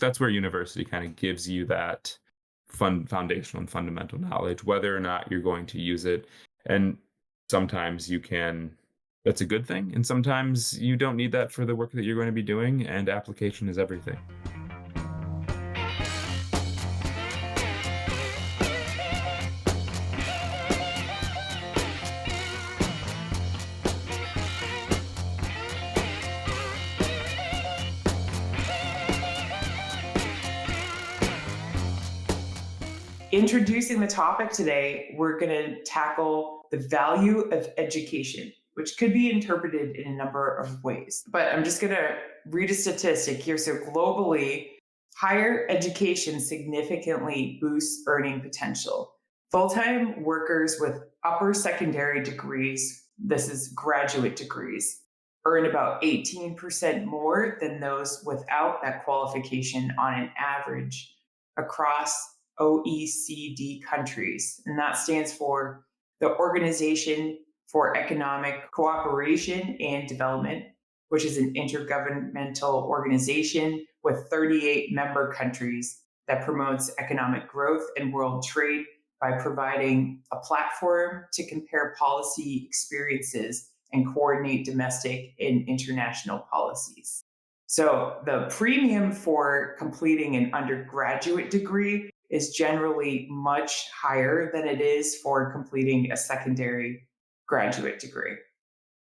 that's where university kind of gives you that foundational and fundamental knowledge, whether or not you're going to use it. And sometimes you can, that's a good thing. And sometimes you don't need that for the work that you're going to be doing. And application is everything. Introducing the topic today, we're going to tackle the value of education, which could be interpreted in a number of ways. But I'm just going to read a statistic here. So, globally, higher education significantly boosts earning potential. Full time workers with upper secondary degrees, this is graduate degrees, earn about 18% more than those without that qualification on an average across OECD countries. And that stands for the Organization for Economic Cooperation and Development, which is an intergovernmental organization with 38 member countries that promotes economic growth and world trade by providing a platform to compare policy experiences and coordinate domestic and international policies. So, the premium for completing an undergraduate degree is generally much higher than it is for completing a secondary graduate degree.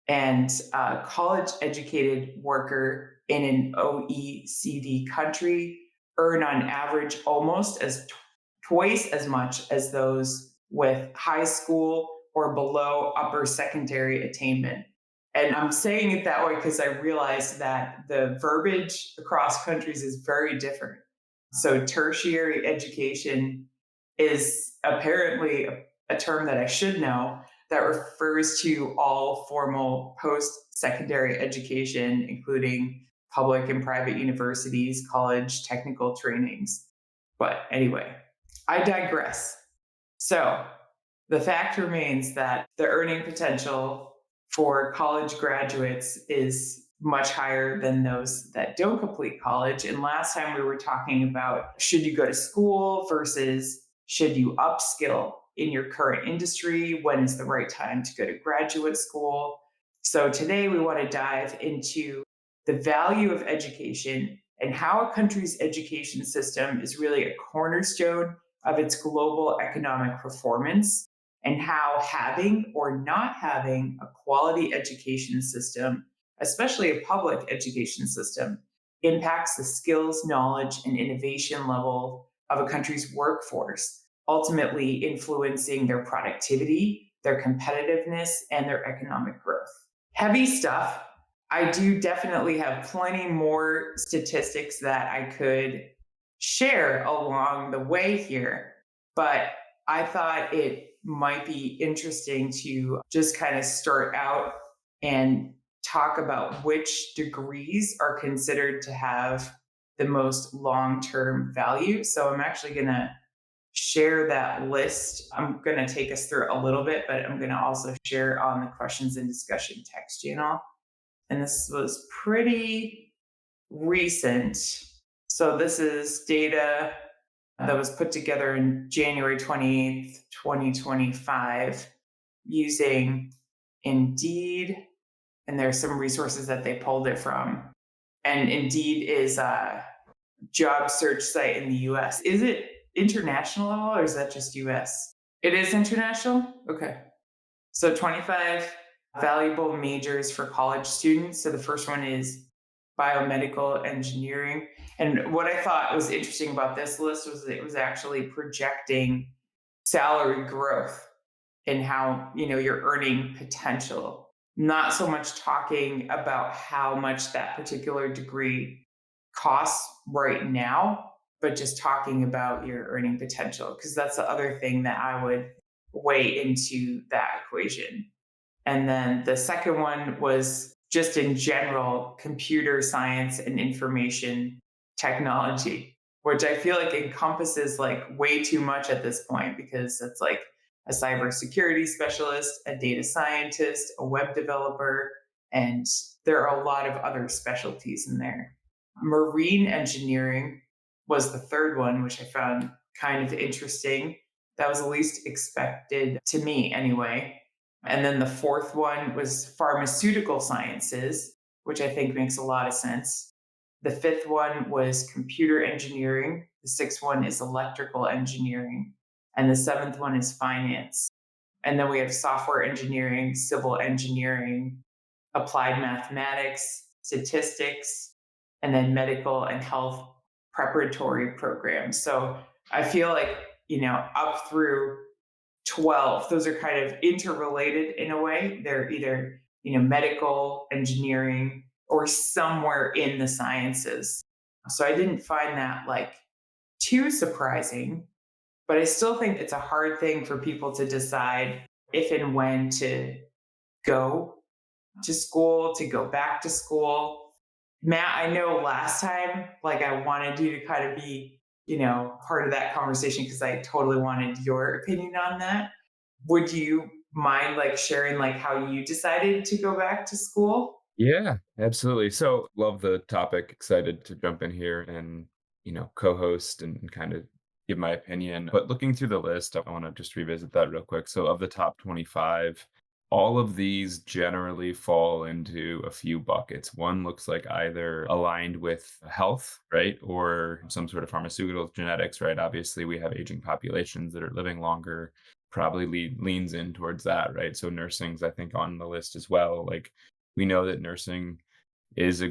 And a college educated worker in an OECD country earn on average almost as twice as much as those with high school or below upper secondary attainment. And I'm saying it that way because I realized that the verbiage across countries is very different. So, tertiary education is apparently a term that I should know that refers to all formal post secondary education, including public and private universities, college, technical trainings. But anyway, I digress. So, the fact remains that the earning potential for college graduates is much higher than those that don't complete college. And last time we were talking about should you go to school versus should you upskill in your current industry? When is the right time to go to graduate school? So today we want to dive into the value of education and how a country's education system is really a cornerstone of its global economic performance, and how having or not having a quality education system, especially a public education system, impacts the skills, knowledge, and innovation level of a country's workforce, ultimately influencing their productivity, their competitiveness, and their economic growth. Heavy stuff. I do definitely have plenty more statistics that I could share along the way here, but I thought it might be interesting to just kind of start out and talk about which degrees are considered to have the most long-term value. So I'm actually going to share that list. I'm going to take us through a little bit, but I'm going to also share on the questions and discussion text channel. And this was pretty recent. So this is data that was put together in January 28th, 2025, using Indeed. And there's some resources that they pulled it from. And Indeed is a job search site in the US. Is it international at all, or is that just US? It is international? Okay. So 25 valuable majors for college students. So the first one is biomedical engineering. And what I thought was interesting about this list was that it was actually projecting salary growth and how, your earning potential. Not so much talking about how much that particular degree costs right now, but just talking about your earning potential, because that's the other thing that I would weigh into that equation. And then the second one was just in general, computer science and information technology, which I feel like encompasses like way too much at this point, because it's like a cybersecurity specialist, a data scientist, a web developer, and there are a lot of other specialties in there. Marine engineering, was the third one, which I found kind of interesting. That was the least expected to me, anyway. And then the fourth one was pharmaceutical sciences, which I think makes a lot of sense. The fifth one was computer engineering. The sixth one is electrical engineering. And the seventh one is finance. And then we have software engineering, civil engineering, applied mathematics, statistics, and then medical and health preparatory programs. So I feel like, up through 12, those are kind of interrelated in a way. They're either, medical, engineering, or somewhere in the sciences. So I didn't find that like too surprising, but I still think it's a hard thing for people to decide if and when to go to school, to go back to school. Matt, I know last time, like I wanted you to kind of be, part of that conversation because I totally wanted your opinion on that. Would you mind like sharing like how you decided to go back to school? Yeah, absolutely. So love the topic. Excited to jump in here and, co-host and kind of give my opinion. But looking through the list, I want to just revisit that real quick. So of the top 25, all of these generally fall into a few buckets. One looks like either aligned with health, right? Or some sort of pharmaceutical genetics, right? Obviously, we have aging populations that are living longer, probably leans in towards that, right? So nursing's, I think, on the list as well. Like we know that nursing is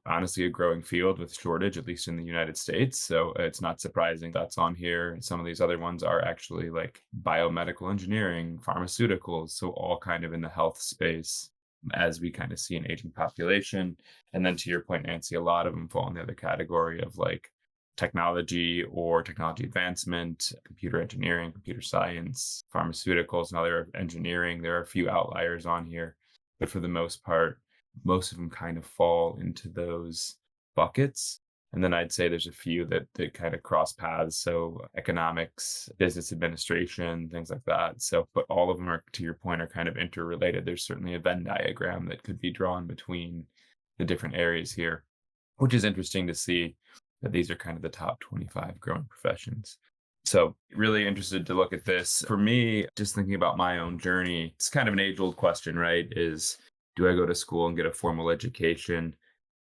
honestly a growing field with shortage, at least in the United States. So it's not surprising that's on here. Some of these other ones are actually like biomedical engineering, pharmaceuticals, so all kind of in the health space as we kind of see an aging population. And then to your point, Nancy, a lot of them fall in the other category of like technology or technology advancement, computer engineering, computer science, pharmaceuticals, and other engineering. There are a few outliers on here, but for the most part, most of them kind of fall into those buckets. And then I'd say there's a few that kind of cross paths. So economics, business administration, things like that. So, but all of them are, to your point, are kind of interrelated. There's certainly a Venn diagram that could be drawn between the different areas here, which is interesting to see that these are kind of the top 25 growing professions. So, really interested to look at this. For me, just thinking about my own journey, it's kind of an age old question, right? Is do I go to school and get a formal education?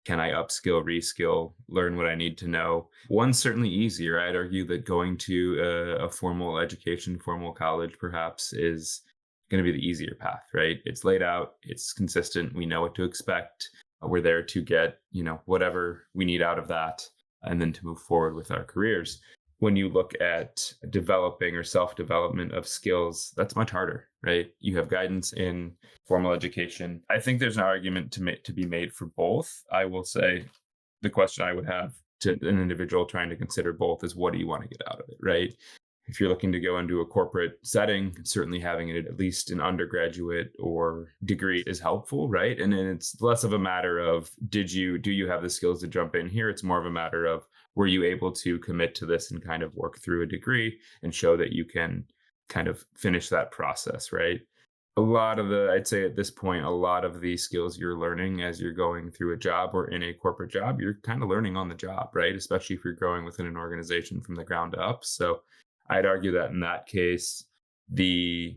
Can I upskill, reskill, learn what I need to know? One's certainly easier. I'd argue that going to a formal education, formal college perhaps, is going to be the easier path, right? It's laid out, it's consistent, we know what to expect. We're there to get, whatever we need out of that and then to move forward with our careers. When you look at developing or self-development of skills, that's much harder, right? You have guidance in formal education. I think there's an argument to be made for both. I will say the question I would have to an individual trying to consider both is what do you want to get out of it, right? If you're looking to go into a corporate setting, certainly having it at least an undergraduate or degree is helpful, right? And then it's less of a matter of do you have the skills to jump in here? It's more of a matter of were you able to commit to this and kind of work through a degree and show that you can kind of finish that process, right? I'd say at this point, a lot of the skills you're learning as you're going through a job or in a corporate job, you're kind of learning on the job, right? Especially if you're growing within an organization from the ground up. So I'd argue that in that case, the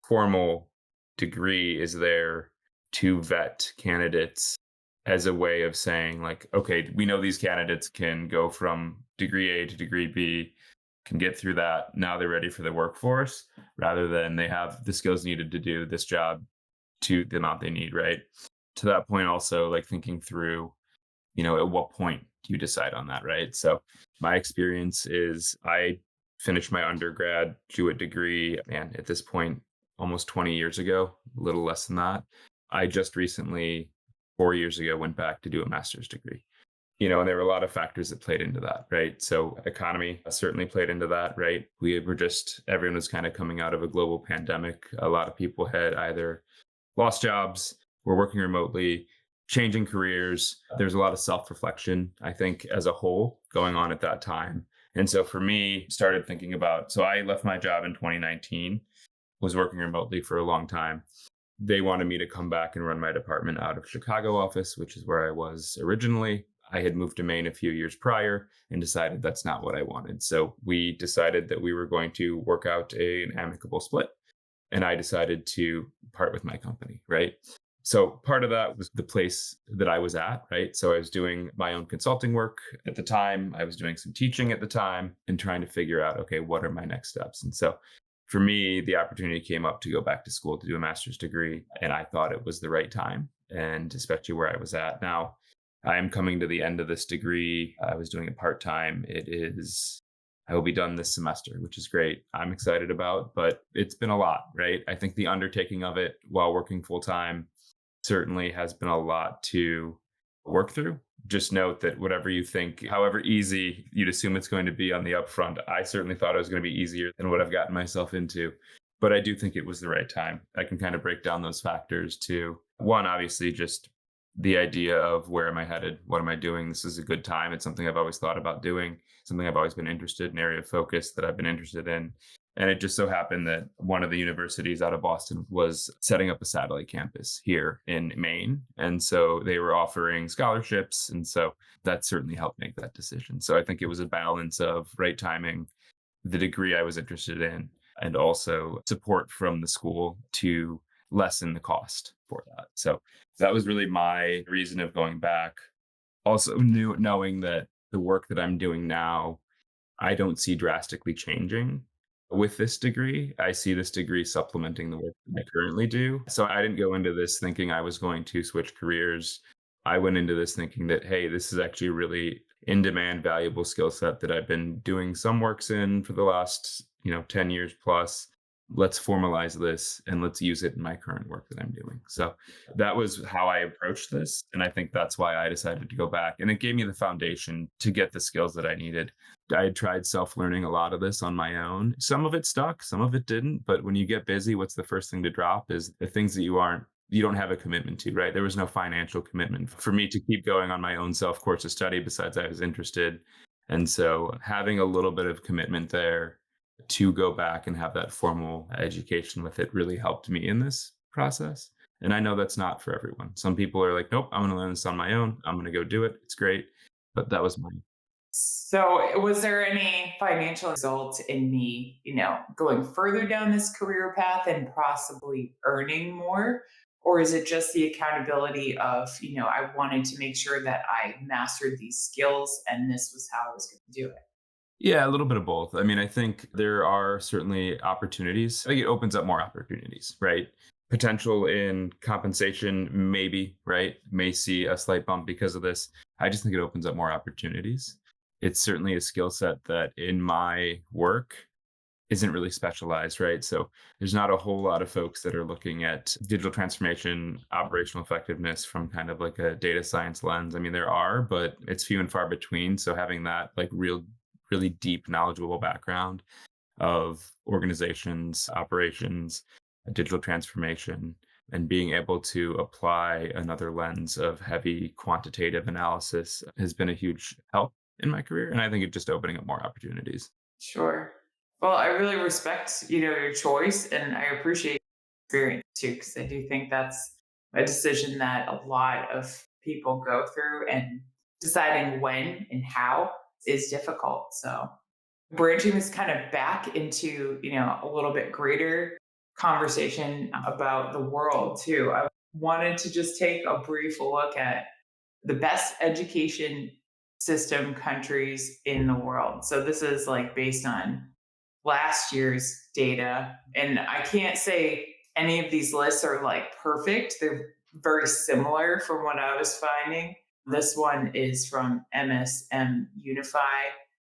formal degree is there to vet candidates as a way of saying, like, okay, we know these candidates can go from degree A to degree B, can get through that. Now they're ready for the workforce rather than they have the skills needed to do this job to the amount they need, right? To that point, also, like thinking through, at what point do you decide on that, right? So my experience is I finished my undergraduate degree, and at this point, almost 20 years ago, a little less than that. I just recently, 4 years ago, went back to do a master's degree. And there were a lot of factors that played into that, right? So economy certainly played into that, right? Everyone was kind of coming out of a global pandemic. A lot of people had either lost jobs, were working remotely, changing careers. There's a lot of self-reflection, I think, as a whole going on at that time. And so for me, started thinking about, so I left my job in 2019, was working remotely for a long time. They wanted me to come back and run my department out of Chicago office, which is where I was originally. I had moved to Maine a few years prior and decided that's not what I wanted. So we decided that we were going to work out an amicable split, and I decided to part with my company, right? So part of that was the place that I was at, right? So I was doing my own consulting work at the time. I was doing some teaching at the time and trying to figure out, okay, what are my next steps? And so for me, the opportunity came up to go back to school to do a master's degree, and I thought it was the right time, and especially where I was at. Now, I am coming to the end of this degree. I was doing it part time. I will be done this semester, which is great. I'm excited about, but it's been a lot, right? I think the undertaking of it while working full time certainly has been a lot to work through. Just note that whatever you think, however easy you'd assume it's going to be on the upfront, I certainly thought it was going to be easier than what I've gotten myself into. But I do think it was the right time. I can kind of break down those factors to one, obviously, just the idea of where am I headed? What am I doing? This is a good time. It's something I've always thought about doing, something I've always been interested in, area of focus that I've been interested in. And it just so happened that one of the universities out of Boston was setting up a satellite campus here in Maine. And so they were offering scholarships. And so that certainly helped make that decision. So I think it was a balance of right timing, the degree I was interested in, and also support from the school to lessen the cost for that. So that was really my reason of going back. Also, knowing that the work that I'm doing now I don't see drastically changing with this degree. I see this degree supplementing the work that I currently do. So I didn't go into this thinking I was going to switch careers. I went into this thinking that, hey, this is actually a really in demand, valuable skill set that I've been doing some works in for the last, 10 years plus. Let's formalize this and let's use it in my current work that I'm doing. So that was how I approached this. And I think that's why I decided to go back. And it gave me the foundation to get the skills that I needed. I had tried self-learning a lot of this on my own. Some of it stuck, some of it didn't. But when you get busy, what's the first thing to drop is the things that you don't have a commitment to, right? There was no financial commitment for me to keep going on my own self-course of study besides I was interested. And so having a little bit of commitment there to go back and have that formal education with it really helped me in this process. And I know that's not for everyone. Some people are like, nope, I'm going to learn this on my own. I'm going to go do it. It's great. But that was mine. So, was there any financial result in me, going further down this career path and possibly earning more? Or is it just the accountability of, I wanted to make sure that I mastered these skills and this was how I was going to do it? Yeah, a little bit of both. I mean, I think there are certainly opportunities. I think it opens up more opportunities, right? Potential in compensation, maybe, right? May see a slight bump because of this. I just think it opens up more opportunities. It's certainly a skill set that in my work isn't really specialized, right? So there's not a whole lot of folks that are looking at digital transformation, operational effectiveness from kind of like a data science lens. I mean, there are, but it's few and far between. So having that like really deep, knowledgeable background of organizations, operations, digital transformation, and being able to apply another lens of heavy quantitative analysis has been a huge help in my career. And I think it's just opening up more opportunities. Sure. Well, I really respect, your choice and I appreciate your experience too, because I do think that's a decision that a lot of people go through and deciding when and how is difficult. So branching this kind of back into, a little bit greater conversation about the world too. I wanted to just take a brief look at the best education system countries in the world. So this is like based on last year's data. And I can't say any of these lists are like perfect. They're very similar from what I was finding. This one is from MSM Unify,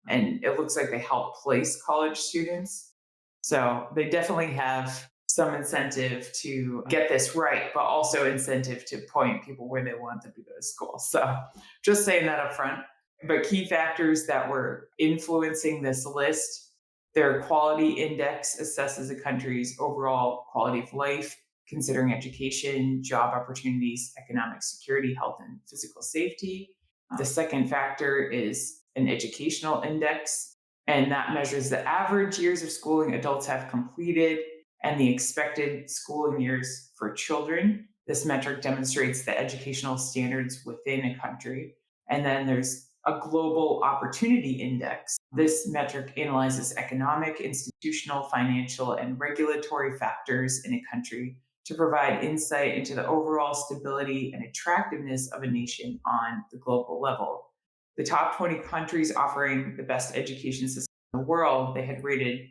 and it looks like they help place college students. So they definitely have some incentive to get this right, but also incentive to point people where they want them to go to school. So just saying that up front. But key factors that were influencing this list, their quality index assesses a country's overall quality of life, considering education, job opportunities, economic security, health, and physical safety. The second factor is an educational index, and that measures the average years of schooling adults have completed and the expected schooling years for children. This metric demonstrates the educational standards within a country. And then there's a global opportunity index. This metric analyzes economic, institutional, financial, and regulatory factors in a country to provide insight into the overall stability and attractiveness of a nation on the global level. The top 20 countries offering the best education system in the world, they had rated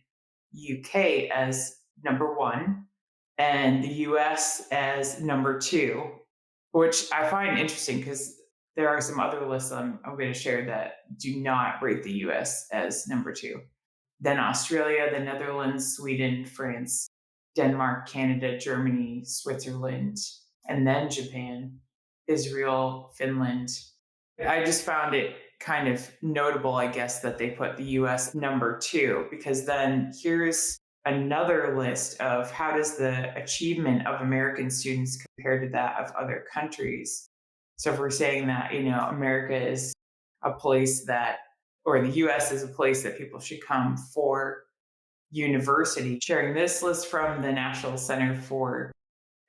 UK as number one and the US as number two, which I find interesting because there are some other lists I'm going to share that do not rate the US as number two. Then Australia, the Netherlands, Sweden, France, Denmark, Canada, Germany, Switzerland, and then Japan, Israel, Finland. I just found it kind of notable, I guess, that they put the US number two, because then here's another list of how does the achievement of American students compare to that of other countries. So if we're saying that, America is a place that, or the US is a place that people should come for university, sharing this list from the National Center for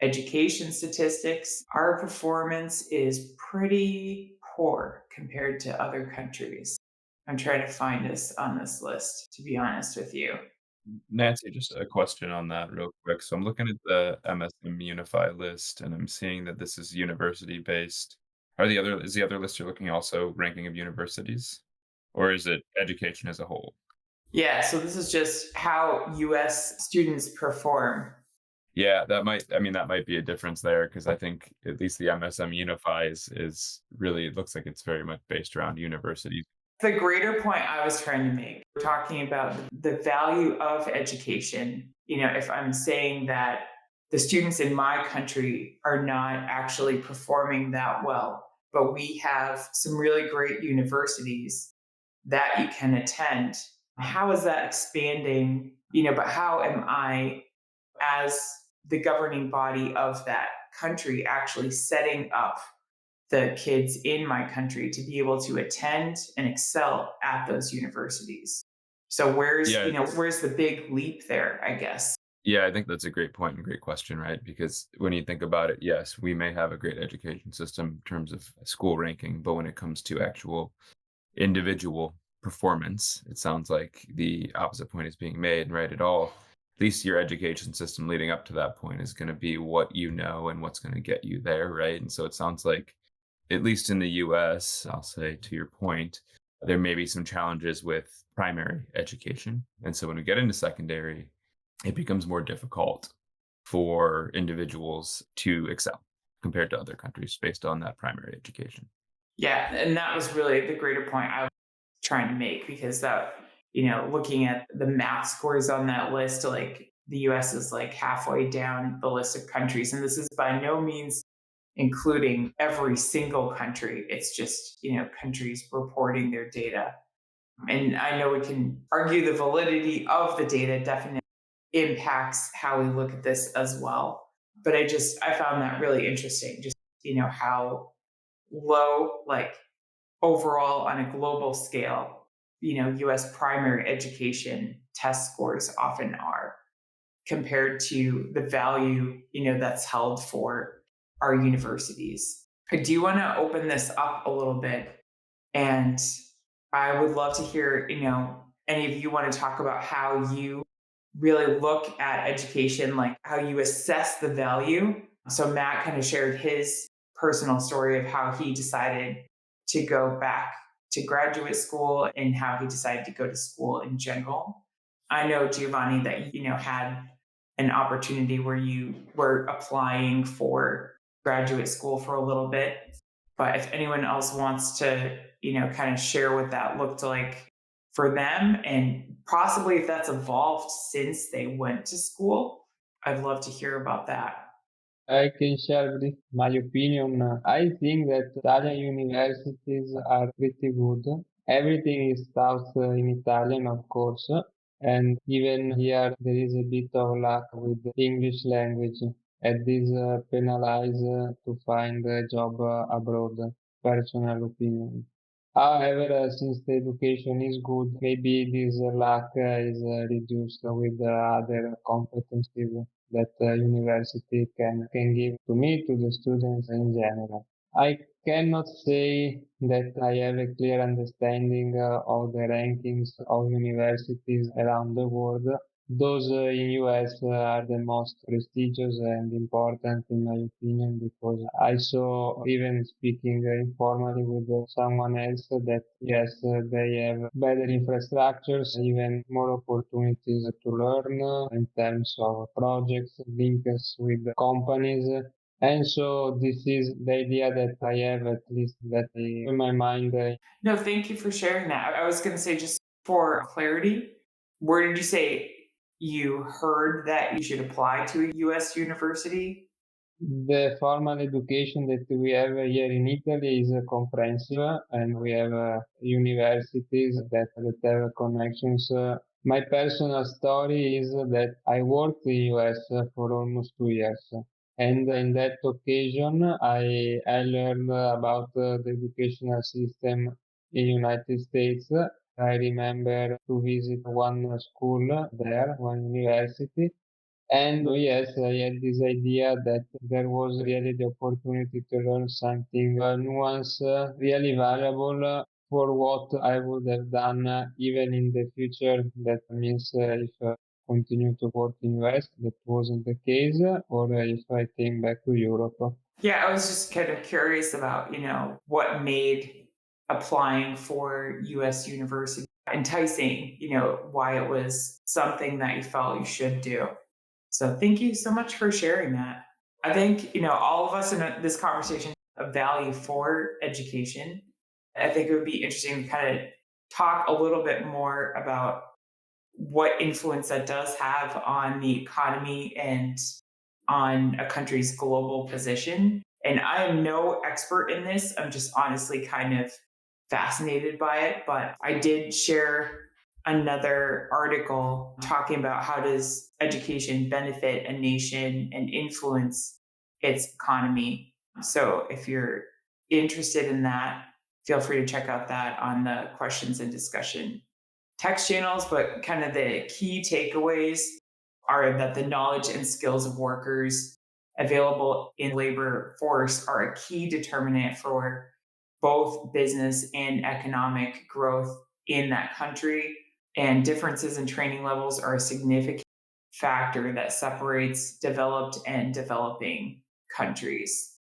Education Statistics, our performance is pretty poor compared to other countries. I'm trying to find us on this list, to be honest with you. Nancy, just a question on that real quick. So I'm looking at the MSM Unify list, and I'm seeing that this is university based. Is the other list you're looking also ranking of universities, or is it education as a whole? Yeah, so this is just how US students perform. Yeah, that might be a difference there because I think at least the MSM Unify is really it looks like it's very much based around universities. The greater point I was trying to make, we're talking about the value of education. If I'm saying that the students in my country are not actually performing that well, but we have some really great universities that you can attend, how is that expanding? But how am I, as the governing body of that country, actually setting up the kids in my country to be able to attend and excel at those universities? So Yeah, where's the big leap there, I guess? yeah, I think that's a great point and great question, right? Because when you think about it, yes, we may have a great education system in terms of school ranking, but when it comes to actual individual performance, it sounds like the opposite point is being made, right? At least your education system leading up to that point is going to be what you know and what's going to get you there, right? And so it sounds like, at least in the US, I'll say to your point, there may be some challenges with primary education. And so when we get into secondary, it becomes more difficult for individuals to excel compared to other countries based on that primary education. Yeah, and that was really the greater point I was trying to make, because that, looking at the math scores on that list, like the US is like halfway down the list of countries. And this is by no means including every single country. It's just, countries reporting their data. And I know we can argue the validity of the data definitely impacts how we look at this as well. But I found that really interesting, just, how low, like overall on a global scale, US primary education test scores often are compared to the value, that's held for our universities. I do want to open this up a little bit, and I would love to hear, any of you want to talk about how you really look at education, like how you assess the value. So Matt kind of shared his personal story of how he decided to go back to graduate school and how he decided to go to school in general. I know, Giovanni, that had an opportunity where you were applying for graduate school for a little bit. But if anyone else wants to, kind of share what that looked like for them, and possibly if that's evolved since they went to school, I'd love to hear about that. I can share this, my opinion. I think that Italian universities are pretty good. Everything is taught in Italian, of course, and even here there is a bit of lack with the English language, and this penalize to find a job abroad. Personal opinion. However, since the education is good, maybe this lack is reduced with other competencies that university can give to me, to the students in general. I cannot say that I have a clear understanding of the rankings of universities around the world. Those in US are the most prestigious and important in my opinion because I saw, even speaking informally with someone else, that yes, they have better infrastructures, even more opportunities to learn in terms of projects, links with companies. And so this is the idea that I have, at least that in my mind. No, thank you for sharing that. I was going to say, just for clarity, where did you say you heard that you should apply to a US university? The formal education that we have here in Italy is comprehensive, and we have universities that have connections. My personal story is that I worked in US for almost 2 years. And in that occasion, I learned about the educational system in United States. I remember to visit one school there, one university, and yes, I had this idea that there was really the opportunity to learn something nuanced, really valuable for what I would have done even in the future. That means if continue to work in US, that wasn't the case, or if I came back to Europe. Yeah, I was just kind of curious about, what made applying for US university enticing, why it was something that you felt you should do. So thank you so much for sharing that. I think, all of us in this conversation have value for education. I think it would be interesting to kind of talk a little bit more about what influence that does have on the economy and on a country's global position. And I am no expert in this. I'm just honestly kind of fascinated by it. But I did share another article talking about how does education benefit a nation and influence its economy. So if you're interested in that, feel free to check out that on the questions and discussion text channels. But kind of the key takeaways are that the knowledge and skills of workers available in labor force are a key determinant for both business and economic growth in that country. And differences in training levels are a significant factor that separates developed and developing countries.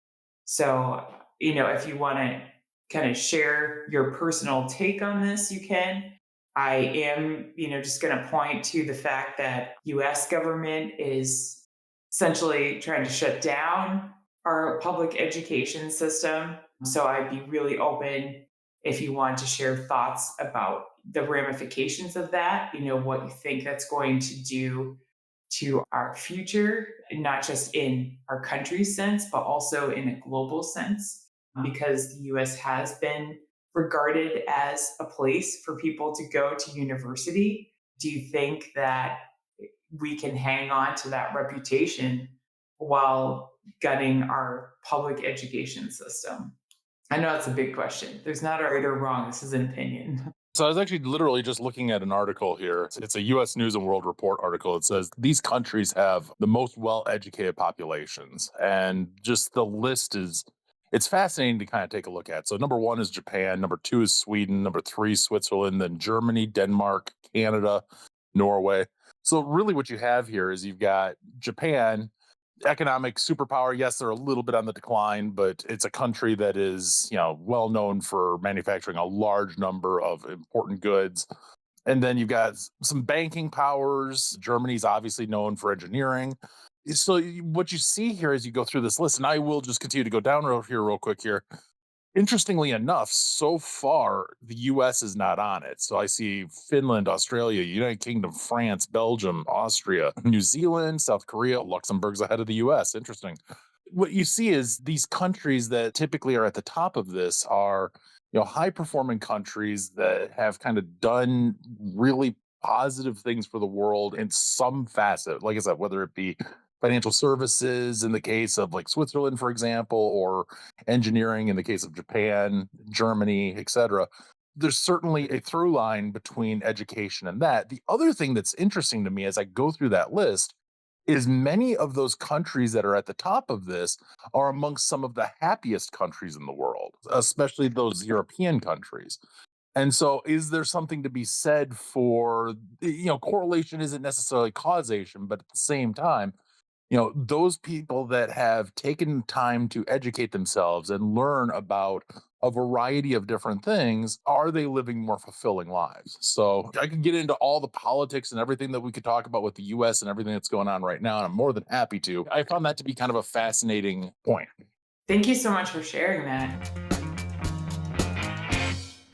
So, if you want to kind of share your personal take on this, you can. I am, just going to point to the fact that US government is essentially trying to shut down our public education system. So I'd be really open if you want to share thoughts about the ramifications of that, what you think that's going to do to our future, not just in our country's sense, but also in a global sense, because the US has been regarded as a place for people to go to university. Do you think that we can hang on to that reputation while gutting our public education system? I know it's a big question. There's not a right or wrong. This is an opinion. So I was actually literally just looking at an article here. It's a US News and World Report article. It says these countries have the most well-educated populations. And just the list it's fascinating to kind of take a look at. So number one is Japan, number two is Sweden, number three, Switzerland, then Germany, Denmark, Canada, Norway. So really what you have here is you've got Japan, economic superpower. Yes, they're a little bit on the decline, but it's a country that is, well known for manufacturing a large number of important goods. And then you've got some banking powers. Germany's obviously known for engineering. So what you see here as you go through this list, and I will just continue to go down real quick here. Interestingly enough, so far, the US is not on it. So I see Finland, Australia, United Kingdom, France, Belgium, Austria, New Zealand, South Korea, Luxembourg's ahead of the US. Interesting. What you see is these countries that typically are at the top of this are, high performing countries that have kind of done really positive things for the world in some facet. Like I said, whether it be financial services in the case of like Switzerland, for example, or engineering in the case of Japan, Germany, etc. There's certainly a through line between education and that. The other thing that's interesting to me as I go through that list is many of those countries that are at the top of this are amongst some of the happiest countries in the world, especially those European countries. And so is there something to be said for, correlation isn't necessarily causation, but at the same time, those people that have taken time to educate themselves and learn about a variety of different things, are they living more fulfilling lives? So I could get into all the politics and everything that we could talk about with the US and everything that's going on right now, and I'm more than happy to. I found that to be kind of a fascinating point. Thank you so much for sharing that.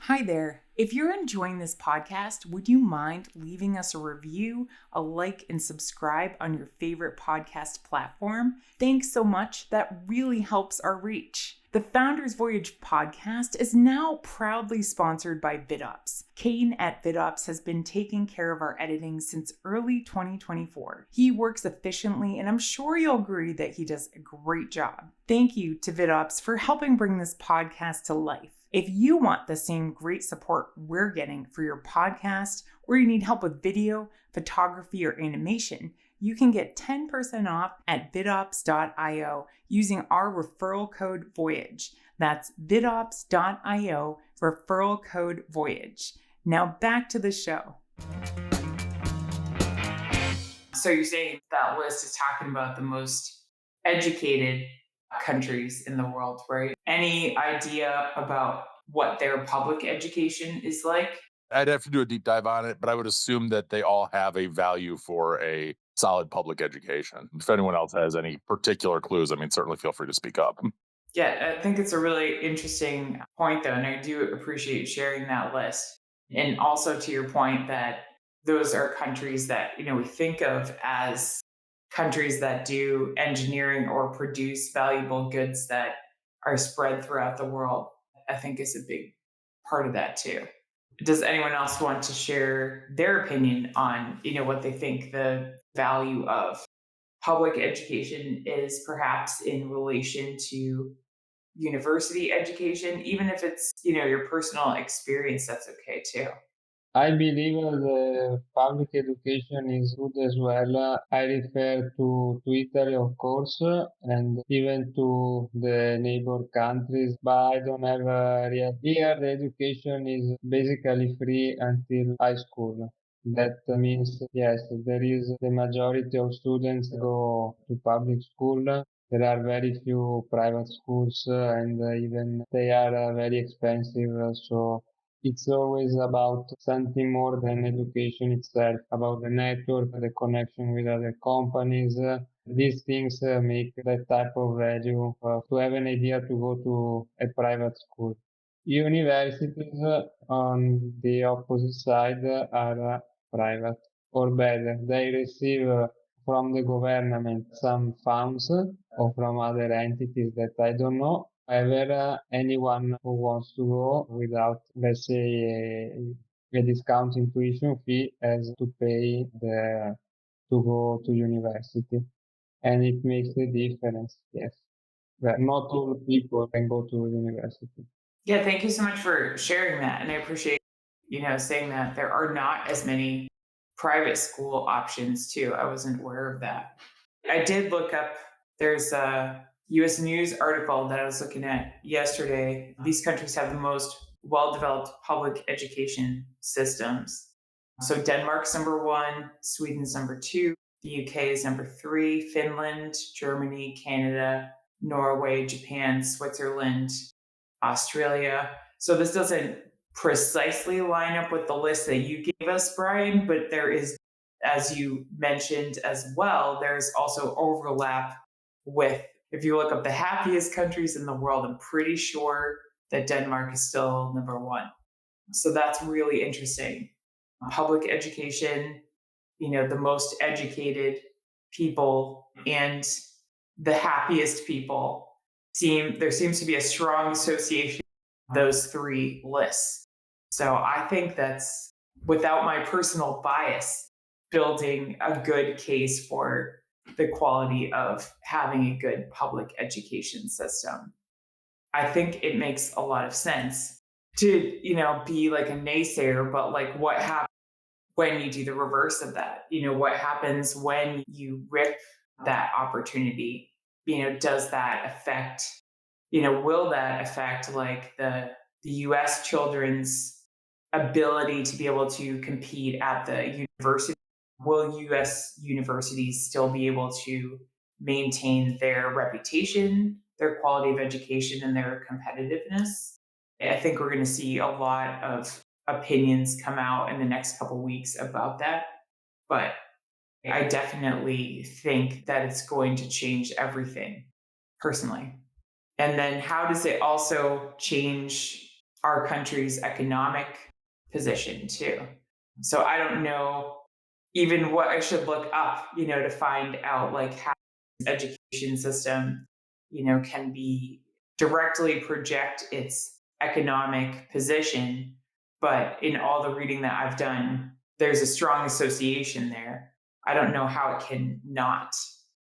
Hi there. If you're enjoying this podcast, would you mind leaving us a review, a like, and subscribe on your favorite podcast platform? Thanks so much. That really helps our reach. The Founders Voyage podcast is now proudly sponsored by VidOps. Kane at VidOps has been taking care of our editing since early 2024. He works efficiently, and I'm sure you'll agree that he does a great job. Thank you to VidOps for helping bring this podcast to life. If you want the same great support we're getting for your podcast, or you need help with video, photography, or animation, you can get 10% off at vidops.io using our referral code VOYAGE. That's vidops.io, referral code VOYAGE. Now back to the show. So you're saying that list is talking about the most educated countries in the world, right? Any idea about what their public education is like? I'd have to do a deep dive on it, but I would assume that they all have a value for a solid public education. If anyone else has any particular clues, I mean, certainly feel free to speak up. Yeah, I think it's a really interesting point, though, and I do appreciate sharing that list. And also to your point that those are countries that, we think of as countries that do engineering or produce valuable goods that are spread throughout the world, I think is a big part of that too. Does anyone else want to share their opinion on, what they think the value of public education is perhaps in relation to university education, even if it's, your personal experience, that's okay too. I believe the public education is good as well. I refer to Italy, of course, and even to the neighbor countries, but I don't have a real. Here, the education is basically free until high school. That means, yes, there is the majority of students go to public school. There are very few private schools, and even they are very expensive. So it's always about something more than education itself, about the network, the connection with other companies. These things make that type of value to have an idea to go to a private school. Universities, on the opposite side, are private or better. They receive from the government some funds or from other entities that I don't know. However, anyone who wants to go without, let's say, a discounting tuition fee has to pay to go to university. And it makes a difference, yes. But not all people can go to university. Yeah, thank you so much for sharing that. And I appreciate, saying that there are not as many private school options too. I wasn't aware of that. I did look up, there's a US News article that I was looking at yesterday. These countries have the most well-developed public education systems. So Denmark's number one, Sweden's number two, the UK is number three, Finland, Germany, Canada, Norway, Japan, Switzerland, Australia. So this doesn't precisely line up with the list that you gave us, Brian, but there is, as you mentioned as well, there's also overlap with, if you look up the happiest countries in the world, I'm pretty sure that Denmark is still number one. So that's really interesting. Public education, the most educated people and the happiest people there seems to be a strong association of those three lists. So I think that's, without my personal bias, building a good case for the quality of having a good public education system. I think it makes a lot of sense to, be like a naysayer, but like what happens when you do the reverse of that? What happens when you rip that opportunity? Does that affect, will that affect like the US children's ability to be able to compete at the university? Will US universities still be able to maintain their reputation, their quality of education, and their competitiveness? I think we're going to see a lot of opinions come out in the next couple of weeks about that. But I definitely think that it's going to change everything personally. And then how does it also change our country's economic position too? So I don't know even what I should look up, to find out like how this education system, can be directly project its economic position. But in all the reading that I've done, there's a strong association there. I don't know how it can not.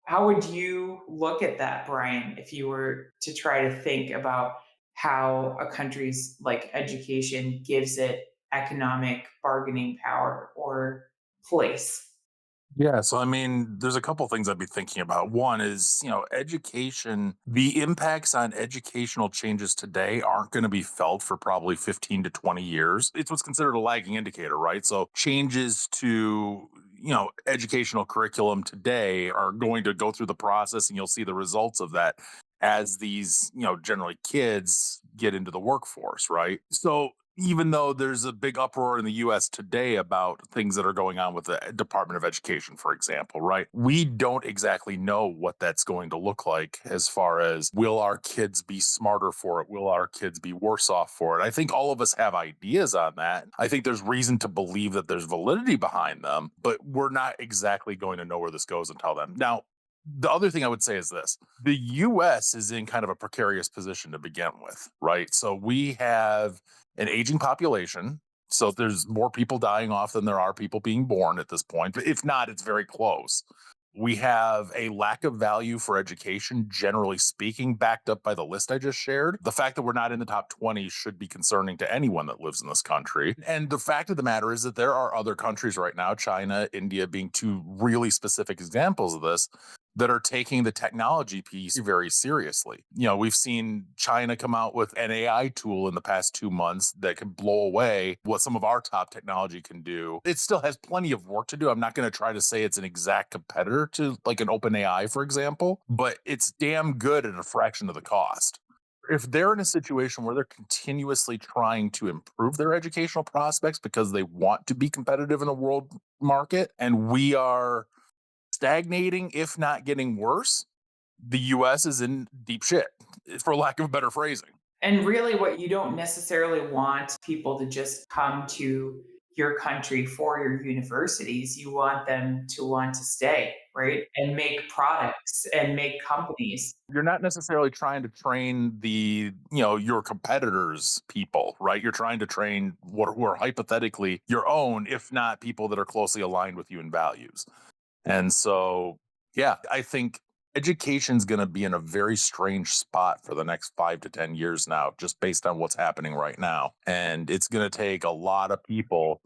How would you look at that, Brian, if you were to try to think about how a country's like education gives it economic bargaining power or place? Yeah, so I mean, there's a couple things I'd be thinking about. One is, education, the impacts on educational changes today aren't going to be felt for probably 15 to 20 years. It's what's considered a lagging indicator, right? So changes to, educational curriculum today are going to go through the process and you'll see the results of that as these, generally kids get into the workforce, right? So even though there's a big uproar in the US today about things that are going on with the Department of Education, for example, right? We don't exactly know what that's going to look like as far as will our kids be smarter for it? Will our kids be worse off for it? I think all of us have ideas on that. I think there's reason to believe that there's validity behind them, but we're not exactly going to know where this goes until then. Now, the other thing I would say is this: the US is in kind of a precarious position to begin with, right? So we have an aging population. So there's more people dying off than there are people being born at this point. But if not, it's very close. We have a lack of value for education, generally speaking, backed up by the list I just shared. The fact that we're not in the top 20 should be concerning to anyone that lives in this country. And the fact of the matter is that there are other countries right now, China, India being two really specific examples of this, that are taking the technology piece very seriously. We've seen China come out with an AI tool in the past 2 months that can blow away what some of our top technology can do. It still has plenty of work to do. I'm not going to try to say it's an exact competitor to like an open AI, for example, but it's damn good at a fraction of the cost. If they're in a situation where they're continuously trying to improve their educational prospects because they want to be competitive in the world market, and we are stagnating, if not getting worse, the US is in deep shit, for lack of a better phrasing. And really, what you don't necessarily want people to just come to your country for your universities. You want them to want to stay, right? And make products and make companies. You're not necessarily trying to train your competitors' people, right? You're trying to train what who are hypothetically your own, if not people that are closely aligned with you in values. And so, yeah, I think education's going to be in a very strange spot for the next 5 to 10 years now, just based on what's happening right now. And it's going to take a lot of people,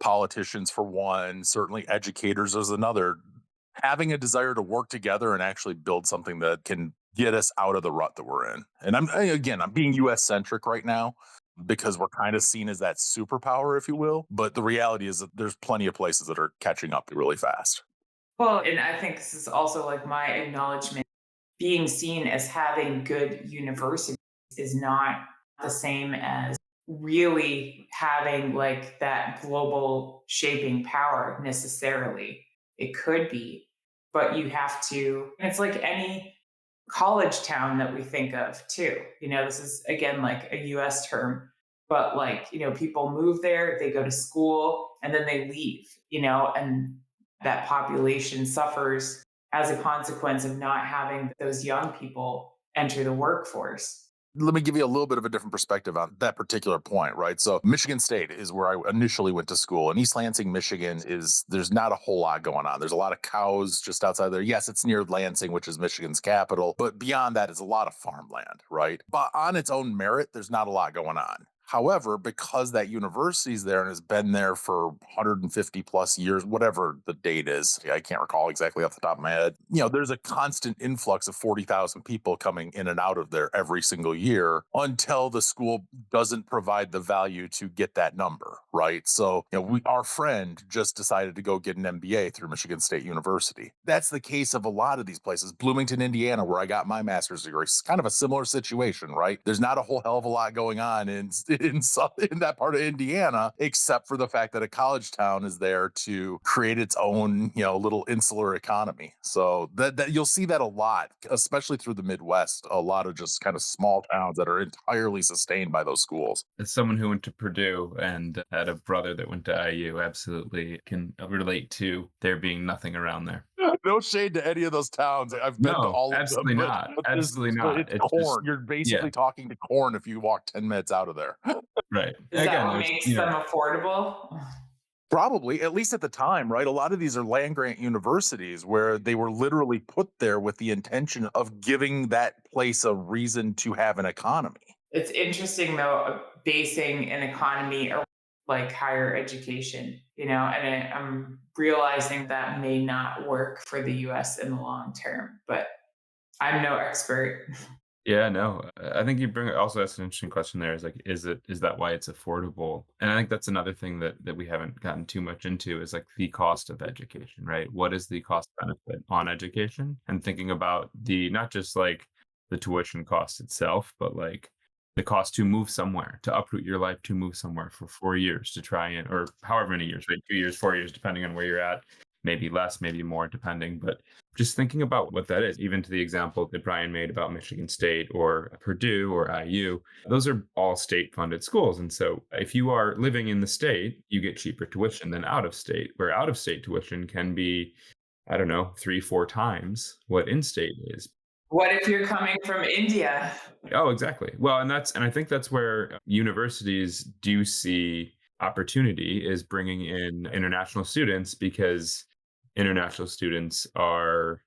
politicians for one, certainly educators as another, having a desire to work together and actually build something that can get us out of the rut that we're in. And I'm being US centric right now because we're kind of seen as that superpower, if you will. But the reality is that there's plenty of places that are catching up really fast. Well, and I think this is also like my acknowledgement. Being seen as having good universities is not the same as really having like that global shaping power necessarily. It could be, but you have to, and it's like any college town that we think of too. This is again like a US term, but like, people move there, they go to school, and then they leave, and that population suffers as a consequence of not having those young people enter the workforce. Let me give you a little bit of a different perspective on that particular point, right? So, Michigan State is where I initially went to school, and East Lansing, Michigan there's not a whole lot going on. There's a lot of cows just outside there. Yes, it's near Lansing, which is Michigan's capital, but beyond that, it's a lot of farmland, right? But on its own merit, there's not a lot going on. However, because that university's there and has been there for 150 plus years, whatever the date is, I can't recall exactly off the top of my head. There's a constant influx of 40,000 people coming in and out of there every single year until the school doesn't provide the value to get that number, right? So, our friend just decided to go get an MBA through Michigan State University. That's the case of a lot of these places. Bloomington, Indiana, where I got my master's degree, it's kind of a similar situation, right? There's not a whole hell of a lot going on in that part of Indiana, except for the fact that a college town is there to create its own, little insular economy. So that you'll see that a lot, especially through the Midwest, a lot of just kind of small towns that are entirely sustained by those schools. As someone who went to Purdue and had a brother that went to IU, absolutely can relate to there being nothing around there. No shade to any of those towns. I've been to No, all of them, absolutely not. Absolutely but not. it's It's just corn. You're yeah, basically talking to corn if you walk 10 minutes out of there. right. Is that Again, what there's makes them affordable? Probably, at least at the time, right? A lot of these are land grant universities where they were literally put there with the intention of giving that place a reason to have an economy. It's interesting though, basing an economy or like higher education, and I'm realizing that may not work for the US in the long term, but I'm no expert. Yeah, no. I think you bring also that's an interesting question there is like, is that why it's affordable? And I think that's another thing that we haven't gotten too much into is like the cost of education, right? What is the cost benefit on education? And thinking about the not just like the tuition cost itself, but like the cost to move somewhere, to uproot your life to move somewhere for 4 years to try and or however many years, right? 2 years, 4 years, depending on where you're at, maybe less, maybe more, depending. But just thinking about what that is, even to the example that Brian made about Michigan State or Purdue or IU, those are all state funded schools. And so if you are living in the state, you get cheaper tuition than out of state, where out of state tuition can be, I don't know, 3, 4 times what in state is. What if you're coming from India? Oh, exactly. Well, and I think that's where universities do see opportunity is bringing in international students because international students are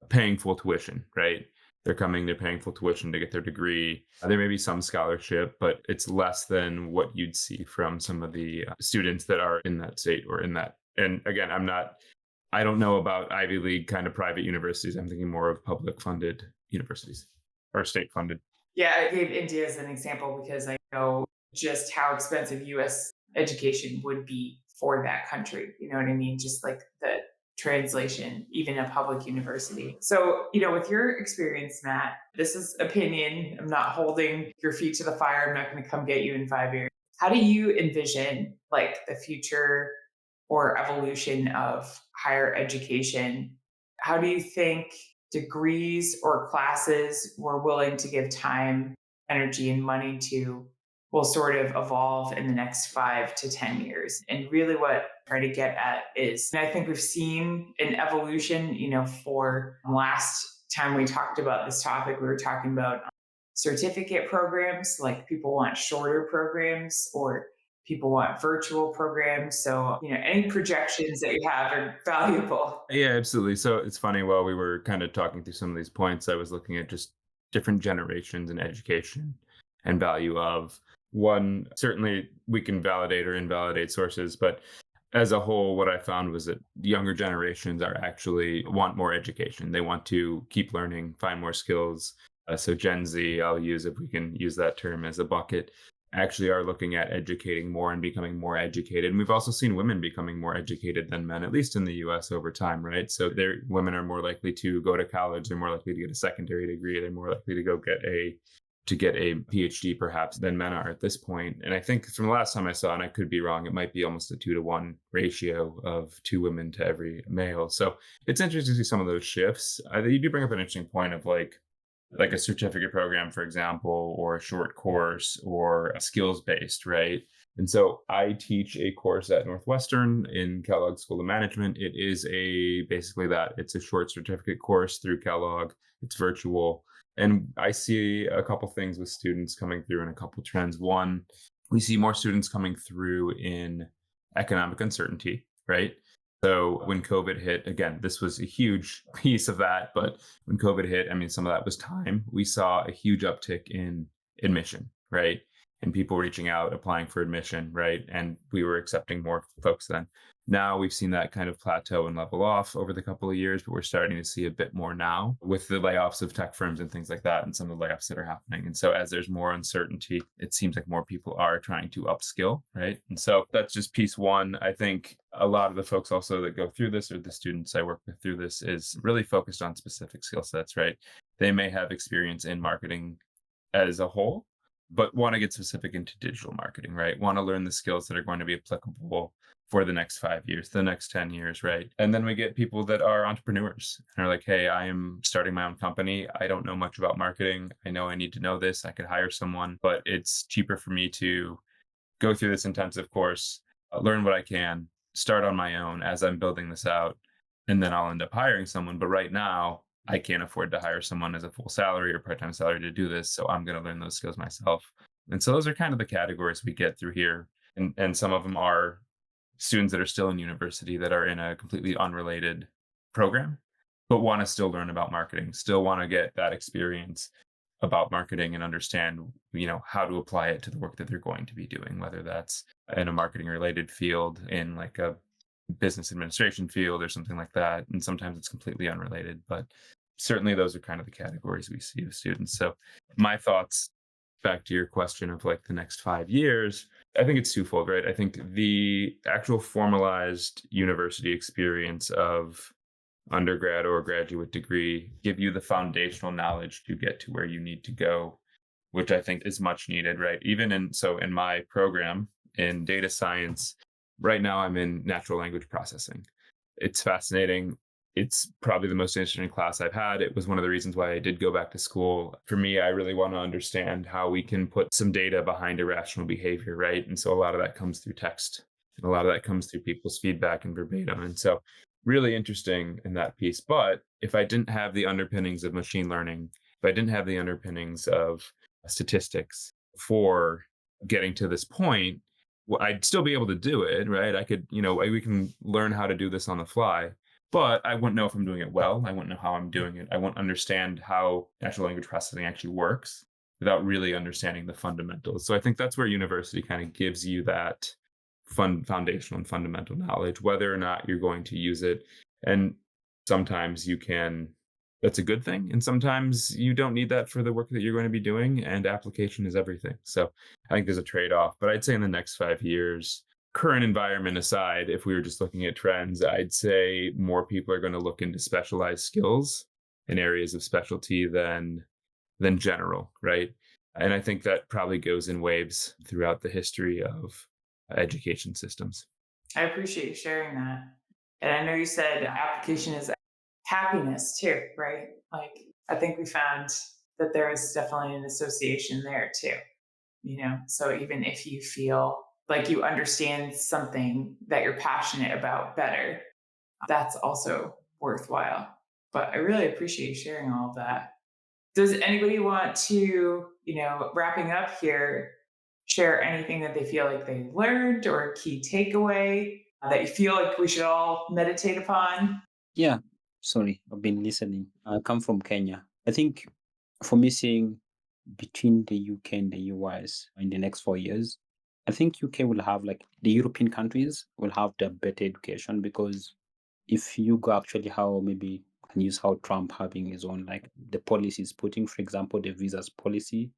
paying full tuition, right? They're coming, they're paying full tuition to get their degree. There may be some scholarship, but it's less than what you'd see from some of the students that are in that state or in that. And again, I don't know about Ivy League kind of private universities. I'm thinking more of public funded universities or state funded. Yeah, I gave India as an example because I know just how expensive US education would be for that country. You know what I mean? Just like the translation, even a public university. So, with your experience, Matt, this is opinion. I'm not holding your feet to the fire. I'm not going to come get you in 5 years. How do you envision like the future or evolution of higher education? How do you think degrees or classes we're willing to give time, energy, and money to will sort of evolve in the next 5 to 10 years? And really, what I'm trying to get at is, and I think we've seen an evolution, for last time we talked about this topic, we were talking about certificate programs, like people want shorter programs or people want virtual programs. So, any projections that you have are valuable. Yeah, absolutely. So it's funny, while we were kind of talking through some of these points, I was looking at just different generations in education and value of one. Certainly, we can validate or invalidate sources, but as a whole, what I found was that younger generations are actually want more education. They want to keep learning, find more skills. So Gen Z, I'll use if we can use that term as a bucket, actually are looking at educating more and becoming more educated. And we've also seen women becoming more educated than men, at least in the US over time, right? So women are more likely to go to college, they're more likely to get a secondary degree, they're more likely to go get a PhD perhaps than men are at this point. And I think from the last time I saw, and I could be wrong, it might be almost a 2-to-1 ratio of 2 women to every male. So it's interesting to see some of those shifts. You do bring up an interesting point of like a certificate program, for example, or a short course or a skills based, right? And so I teach a course at Northwestern in Kellogg School of Management. It is basically that it's a short certificate course through Kellogg. It's virtual. And I see a couple things with students coming through and a couple trends. One, we see more students coming through in economic uncertainty, right? So when COVID hit, again, this was a huge piece of that. But when COVID hit, I mean, some of that was time. We saw a huge uptick in admission, right? and people reaching out, applying for admission, right? And we were accepting more folks then. Now we've seen that kind of plateau and level off over the couple of years, but we're starting to see a bit more now with the layoffs of tech firms and things like that, and some of the layoffs that are happening. And so, as there's more uncertainty, it seems like more people are trying to upskill, right? And so, that's just piece one. I think a lot of the folks also that go through this, or the students I work with through this, is really focused on specific skill sets, right? They may have experience in marketing as a whole, but want to get specific into digital marketing, right? Want to learn the skills that are going to be applicable for the next 5 years, the next 10 years, right? And then we get people that are entrepreneurs and are like, hey, I am starting my own company. I don't know much about marketing. I know I need to know this. I could hire someone, but it's cheaper for me to go through this intensive course, learn what I can, start on my own as I'm building this out, and then I'll end up hiring someone. But right now, I can't afford to hire someone as a full salary or part-time salary to do this. So I'm going to learn those skills myself. And so those are kind of the categories we get through here. And some of them are students that are still in university that are in a completely unrelated program, but want to still learn about marketing, still want to get that experience about marketing and understand, how to apply it to the work that they're going to be doing, whether that's in a marketing related field, in like a business administration field or something like that. And sometimes it's completely unrelated, but certainly those are kind of the categories we see of students. So my thoughts, back to your question of like the next 5 years, I think it's twofold, right? I think the actual formalized university experience of undergrad or graduate degree give you the foundational knowledge to get to where you need to go, which I think is much needed, right? In my program in data science, right now I'm in natural language processing. It's fascinating. It's probably the most interesting class I've had. It was one of the reasons why I did go back to school. For me, I really want to understand how we can put some data behind irrational behavior, right? And so a lot of that comes through text, and a lot of that comes through people's feedback and verbatim. And so really interesting in that piece. But if I didn't have the underpinnings of machine learning, if I didn't have the underpinnings of statistics for getting to this point, well, I'd still be able to do it, right? I could, we can learn how to do this on the fly, but I wouldn't know if I'm doing it well. I wouldn't know how I'm doing it. I won't understand how natural language processing actually works without really understanding the fundamentals. So I think that's where university kind of gives you that foundational and fundamental knowledge, whether or not you're going to use it. And sometimes that's a good thing. And sometimes you don't need that for the work that you're going to be doing. And application is everything. So I think there's a trade off. But I'd say in the next 5 years, current environment aside, if we were just looking at trends, I'd say more people are going to look into specialized skills in areas of specialty than general, right? And I think that probably goes in waves throughout the history of education systems. I appreciate you sharing that. And I know you said application is happiness too, right? Like, I think we found that there is definitely an association there too, So even if you feel like you understand something that you're passionate about better, that's also worthwhile. But I really appreciate you sharing all of that. Does anybody want to, wrapping up here, share anything that they feel like they learned or a key takeaway that you feel like we should all meditate upon? Yeah, sorry, I've been listening. I come from Kenya. I think for me, seeing between the UK and the US in the next 4 years, I think UK will have like the European countries will have the better education because if you go actually how maybe can use how Trump having his own like the policies putting, for example, the visas policy.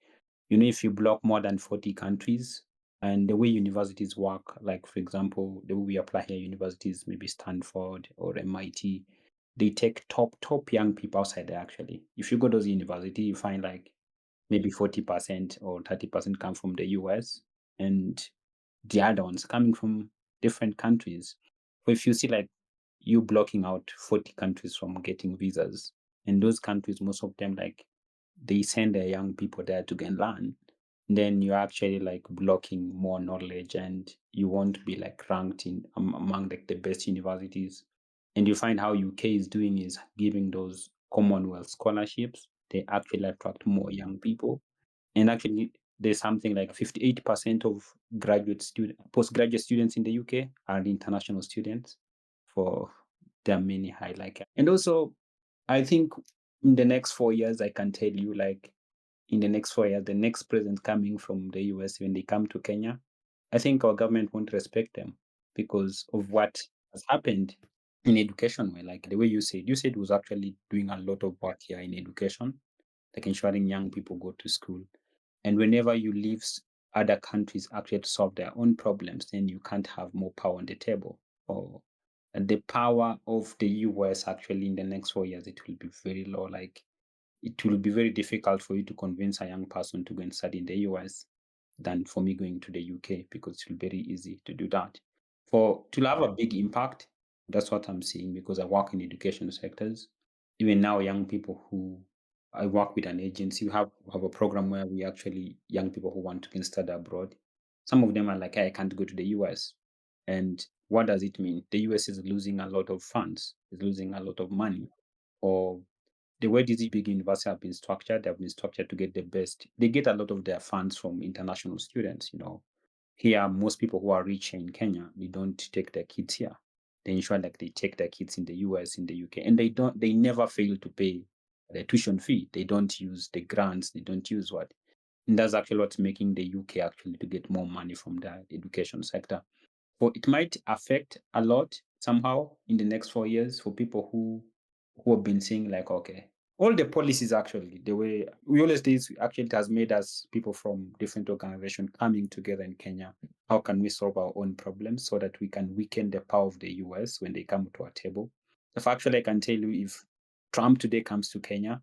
If you block more than 40 countries and the way universities work, like for example, the way we apply here, universities, maybe Stanford or MIT, they take top young people outside there actually. If you go to those university, you find like maybe 40% or 30% come from the US and the other ones coming from different countries. So if you see like you blocking out 40 countries from getting visas, and those countries, most of them like they send their young people there to go and learn, then you're actually like blocking more knowledge and you won't be like ranked in among like the best universities. And you find how UK is doing is giving those Commonwealth scholarships. They actually attract more young people. And actually there's something like 58% of postgraduate students in the UK are international students for their many high like. And also I think in the next 4 years I can tell you like in the next 4 years, the next president coming from the US, when they come to Kenya, I think our government won't respect them because of what has happened in education. Where, like the way you said was actually doing a lot of work here in education, like ensuring young people go to school. And whenever you leave other countries actually to solve their own problems, then you can't have more power on the table. Or and the power of the US actually in the next 4 years, it will be very low. Like it will be very difficult for you to convince a young person to go and study in the US than for me going to the UK because it will be very easy to do that. For to have a big impact, that's what I'm seeing because I work in education sectors. Even now, young people who I work with an agency, we have a program where we actually young people who want to can study abroad. Some of them are like, "Hey, I can't go to the US." And what does it mean? The US is losing a lot of funds, is losing a lot of money, or the way these big universities have been structured, they have been structured to get the best. They get a lot of their funds from international students. Here, most people who are rich in Kenya, they don't take their kids here. They ensure like they take their kids in the US, in the UK, and they never fail to pay the tuition fee. They don't use the grants, they don't use what. And that's actually what's making the UK actually to get more money from the education sector. But it might affect a lot somehow in the next 4 years for people who have been saying like, okay, all the policies actually, the way we always do is actually it has made us people from different organizations coming together in Kenya. How can we solve our own problems so that we can weaken the power of the US when they come to our table? If actually I can tell you if Trump today comes to Kenya,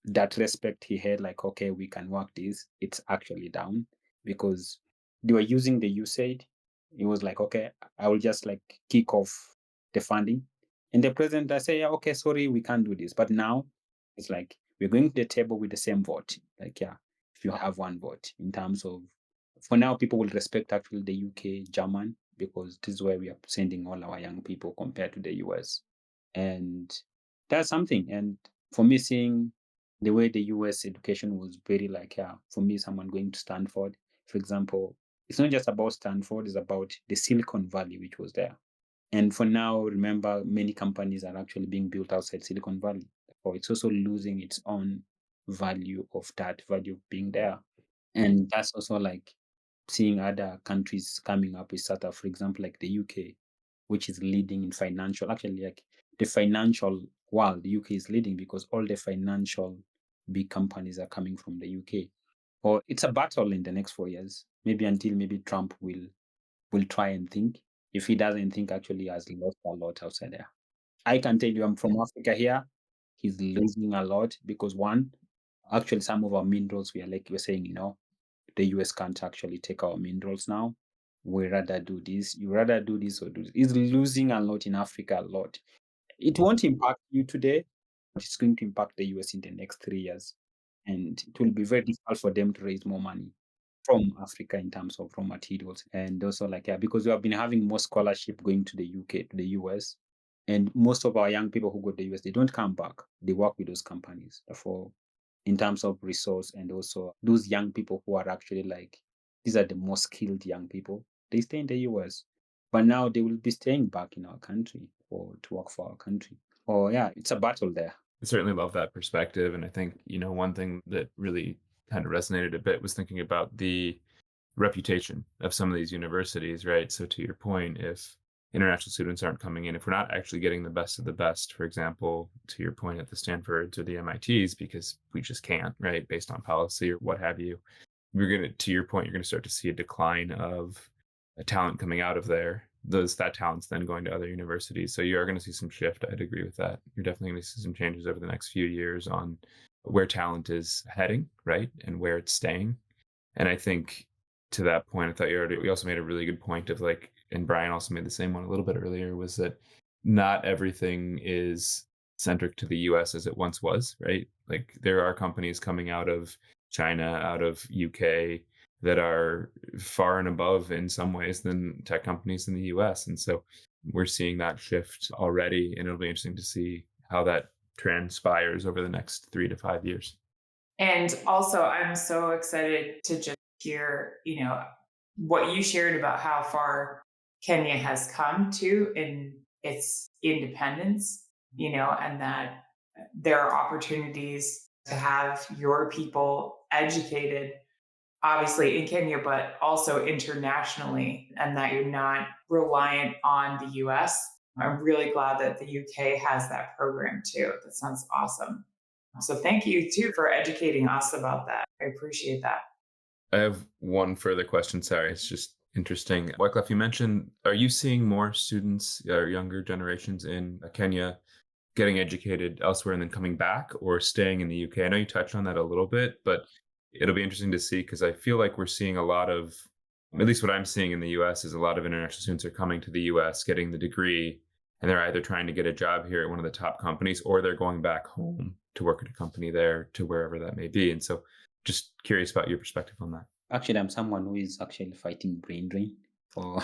that respect he had, like, okay, we can work this, it's actually down because they were using the USAID. It was like, okay, I will just like kick off the funding. And the president, I say, yeah, okay, sorry, we can't do this. But now it's like we're going to the table with the same vote. Like, yeah, if you have one vote in terms of, for now, people will respect actually the UK, German, because this is where we are sending all our young people compared to the US. And that's something. And for me, seeing the way the US education was very like, yeah, for me, someone going to Stanford, for example, it's not just about Stanford, it's about the Silicon Valley, which was there. And for now, remember, many companies are actually being built outside Silicon Valley. Or it's also losing its own value of that value being there. And that's also like seeing other countries coming up with startup, for example, like the UK, which is leading in financial, actually like the financial world, the UK is leading because all the financial big companies are coming from the UK. Or it's a battle in the next 4 years, maybe until maybe Trump will try and think. If he doesn't think, actually has lost a lot outside there. I can tell you I'm from Africa here. He's losing a lot because one, actually some of our minerals we are like we're saying, the US can't actually take our minerals now. We rather do this. You rather do this or do this. It's losing a lot in Africa, a lot. It won't impact you today, but it's going to impact the US in the next 3 years. And it will be very difficult for them to raise more money from Africa in terms of raw materials. And also like, yeah, because we have been having more scholarship going to the UK, to the US. And most of our young people who go to the US, they don't come back. They work with those companies. Therefore, in terms of resource and also those young people who are actually like these are the most skilled young people. They stay in the US, but now they will be staying back in our country or to work for our country. Oh yeah, it's a battle there. I certainly love that perspective. And I think, one thing that really kind of resonated a bit was thinking about the reputation of some of these universities, right? So to your point, if international students aren't coming in, if we're not actually getting the best of the best, for example, to your point at the Stanfords or the MITs, because we just can't, right, based on policy or what have you, to your point, you're gonna start to see a decline of a talent coming out of there. That talent's then going to other universities. So you are gonna see some shift. I'd agree with that. You're definitely gonna see some changes over the next few years on where talent is heading, right? And where it's staying. And I think to that point, I thought we also made a really good point of like, and Brian also made the same one a little bit earlier, was that not everything is centric to the US as it once was, right? Like there are companies coming out of China, out of UK that are far and above in some ways than tech companies in the US. And so we're seeing that shift already, and it'll be interesting to see how that transpires over the next 3 to 5 years. And also, I'm so excited to just hear, what you shared about how far Kenya has come to in its independence, and that there are opportunities to have your people educated, obviously in Kenya, but also internationally, and that you're not reliant on the US. I'm really glad that the UK has that program too. That sounds awesome. So thank you too for educating us about that. I appreciate that. I have one further question. Sorry, it's just interesting. Wyclef, you mentioned, are you seeing more students or younger generations in Kenya getting educated elsewhere and then coming back or staying in the UK? I know you touched on that a little bit, but it'll be interesting to see because I feel like we're seeing a lot of, at least what I'm seeing in the US, is a lot of international students are coming to the US, getting the degree, and they're either trying to get a job here at one of the top companies or they're going back home to work at a company there to wherever that may be. And so just curious about your perspective on that. Actually, I'm someone who is actually fighting brain drain for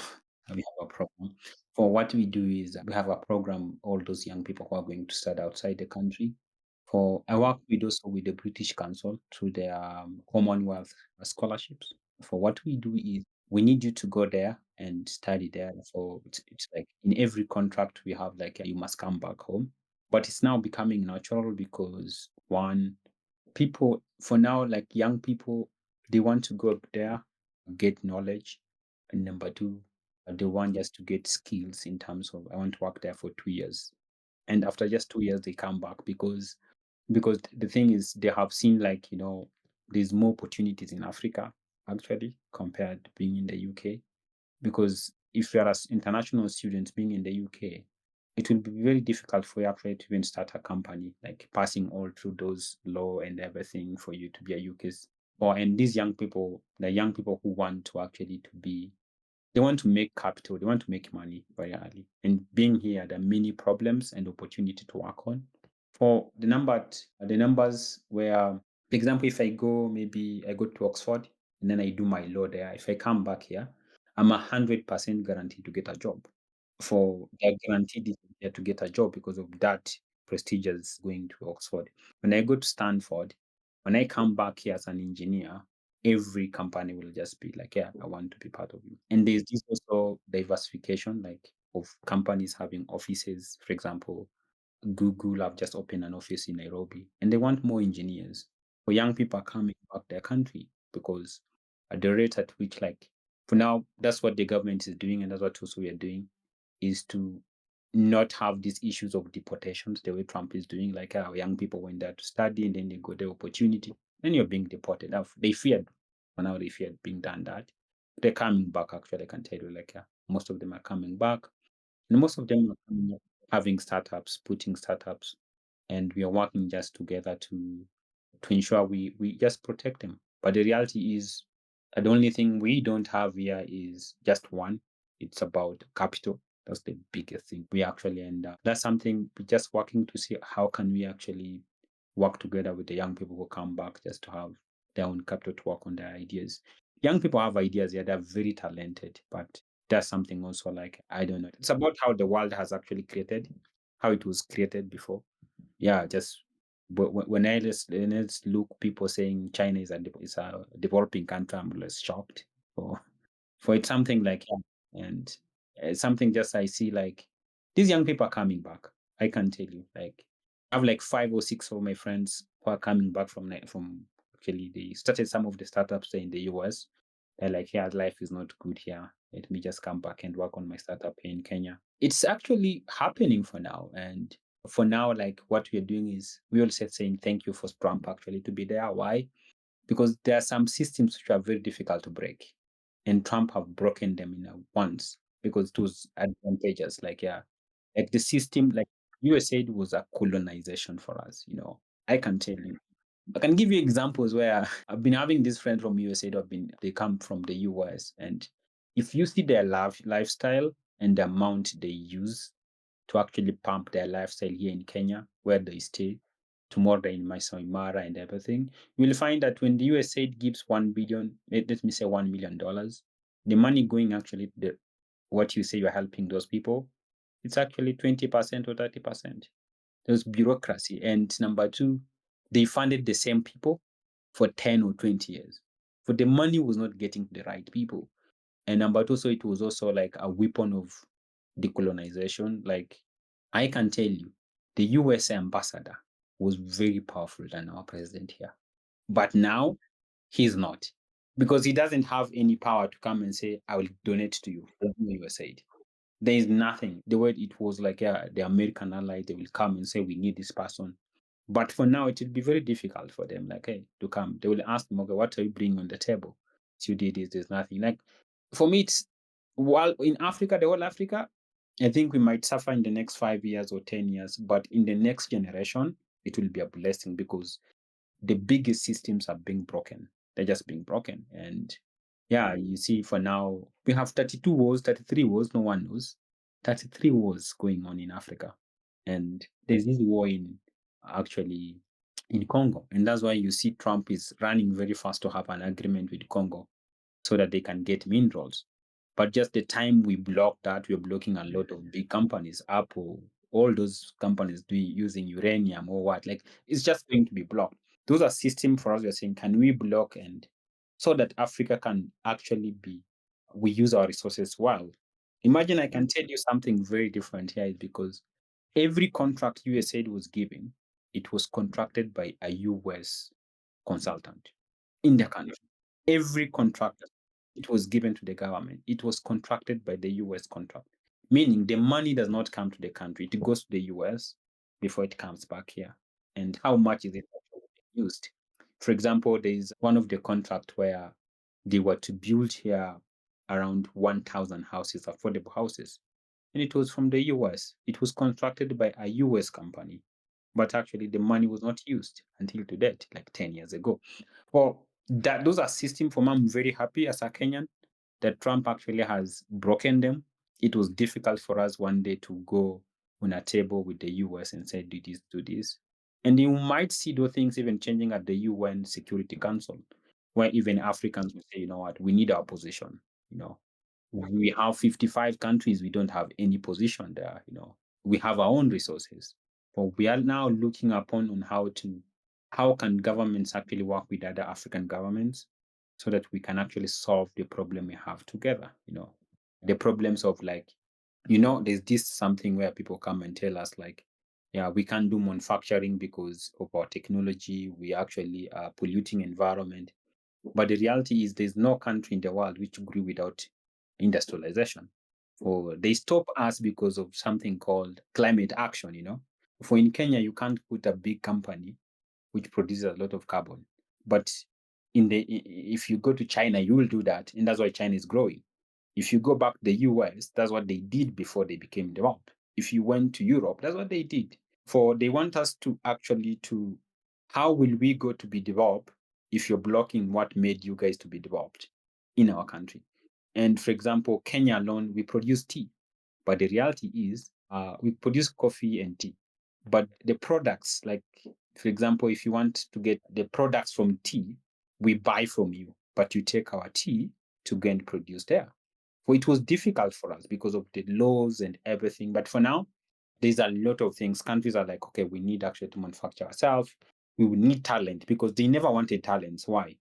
we have a program. For what we do is we have a program, all those young people who are going to start outside the country. For I work with also with the British Council through their Commonwealth scholarships. For what we do is we need you to go there and study there. So it's like in every contract we have like you must come back home. But it's now becoming natural because one, people for now, like young people, they want to go up there, get knowledge. And number two, they want just to get skills in terms of I want to work there for 2 years. And after just 2 years, they come back because the thing is they have seen like, there's more opportunities in Africa actually compared to being in the UK. Because if you're as international students being in the UK, it will be very difficult for you actually to even start a company, like passing all through those law and everything for you to be a UK's. Or and these young people, the young people who want to actually to be, they want to make capital, they want to make money very early. And being here, there are many problems and opportunity to work on. For the numbers where, for example, if I go, maybe I go to Oxford and then I do my law there. If I come back here, I'm 100% guaranteed to get a job. For they're guaranteed there to get a job because of that prestigious going to Oxford. When I go to Stanford, when I come back here as an engineer, every company will just be like, yeah, I want to be part of you. And there's this also diversification, like of companies having offices. For example, Google have just opened an office in Nairobi and they want more engineers. For young people are coming back their country because at the rate at which, like, for now, that's what the government is doing, and that's what also we are doing, is to not have these issues of deportations the way Trump is doing. Like, young people went there to study and then they got the opportunity, then you're being deported. Now, they feared, for now, they feared being done that. They're coming back, actually, I can tell you, like, most of them are coming back. And most of them are coming up having startups, putting startups, and we are working just together to ensure we just protect them. But the reality is, the only thing we don't have here is just one. It's about capital. That's the biggest thing we actually end up. That's something we're just working to see how can we actually work together with the young people who come back just to have their own capital to work on their ideas. Young people have ideas, yeah, they're very talented, but that's something also like I don't know. It's about how the world has actually created, how it was created before. Yeah, just when I just look people saying China is a developing country, I'm less shocked. For it's something like and it's something just I see like these young people are coming back. I can tell you, like I have like 5 or 6 of my friends who are coming back from actually they started some of the startups in the US. They're like, yeah, life is not good here. Let me just come back and work on my startup here in Kenya. It's actually happening for now. And for now, like what we are doing is we also saying thank you for Trump actually to be there. Why? Because there are some systems which are very difficult to break. And Trump have broken them in once because it was advantageous. Like, yeah, like the system, like USAID was a colonization for us. I can tell you. I can give you examples where I've been having this friend from USAID, they come from the US. And if you see their lifestyle and the amount they use to actually pump their lifestyle here in Kenya, where they stay, tomorrow in Masai Mara and everything, you will find that when the USAID gives 1 billion, let me say $1 million, the money going actually to what you say you're helping those people, it's actually 20% or 30%. There's bureaucracy. And number two, they funded the same people for 10 or 20 years. But the money was not getting to the right people. And number two, so it was also like a weapon of decolonization. Like I can tell you, the US ambassador was very powerful than our president here. But now he's not, because he doesn't have any power to come and say, I will donate to you from USAID. There is nothing. The way it was like, yeah, the American allies, they will come and say, we need this person. But for now, it will be very difficult for them, like, hey, to come. They will ask them, okay, what are you bringing on the table? So you did this, there's nothing. Like, for me, it's, while in Africa, the whole Africa, I think we might suffer in the next 5 years or 10 years, but in the next generation, it will be a blessing, because the biggest systems are being broken. They're just being broken. And yeah, you see, for now, we have 32 wars, 33 wars, no one knows. 33 wars going on in Africa. And there's this war in actually in Congo. And that's why you see Trump is running very fast to have an agreement with Congo so that they can get minerals. But just the time we block that, we're blocking a lot of big companies, Apple, all those companies using uranium or what. Like, it's just going to be blocked. Those are systems for us. We're saying, can we block, and so that Africa can actually be, we use our resources well. Imagine, I can tell you something very different here, is because every contract USAID was giving, it was contracted by a US consultant in the country. Every contract, it was given to the government. It was contracted by the US contract, meaning the money does not come to the country. It goes to the US before it comes back here. And how much is it actually used? For example, there is one of the contract where they were to build here around 1,000 houses, affordable houses. And it was from the US. It was contracted by a US company. But actually, the money was not used until to date, like 10 years ago. Well, that those are systems for me. I'm very happy as a Kenyan that Trump actually has broken them. It was difficult for us one day to go on a table with the US and say, do this, do this. And you might see those things even changing at the UN Security Council, where even Africans will say, you know what, we need our position. You know, we have 55 countries, we don't have any position there. You know, we have our own resources. But we are now looking upon on how can governments actually work with other African governments so that we can actually solve the problem we have together. You know, the problems of, like, there's this something where people come and tell us, like, yeah, we can't do manufacturing because of our technology. We actually are polluting environment. But the reality is there's no country in the world which grew without industrialization. Or they stop us because of something called climate action. For in Kenya, you can't put a big company which produces a lot of carbon. But if you go to China, you will do that, and that's why China is growing. If you go back to the US, that's what they did before they became developed. If you went to Europe, that's what they did. For they want us to actually to how will we go to be developed if you're blocking what made you guys to be developed in our country? And for example, Kenya alone, we produce tea. But the reality is, we produce coffee and tea. But the products, like, for example, if you want to get the products from tea, we buy from you, but you take our tea to go and produce there. So it was difficult for us because of the laws and everything. But for now, there's a lot of things. Countries are like, okay, we need actually to manufacture ourselves. We will need talent, because they never wanted talents. Why?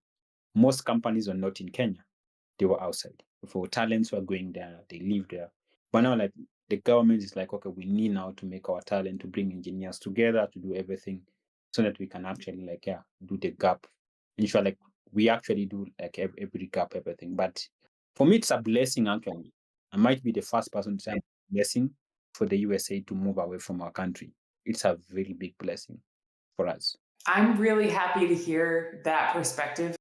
Most companies were not in Kenya. They were outside. For talents were going there, they live there. But now, like, the government is like, okay, we need now to make our talent, to bring engineers together, to do everything so that we can actually, like, yeah, do the gap. Ensure, like, we actually do, like, every gap, everything. But for me, it's a blessing, actually. I might be the first person to say it's a blessing for the USA to move away from our country. It's a very big blessing for us. I'm really happy to hear that perspective.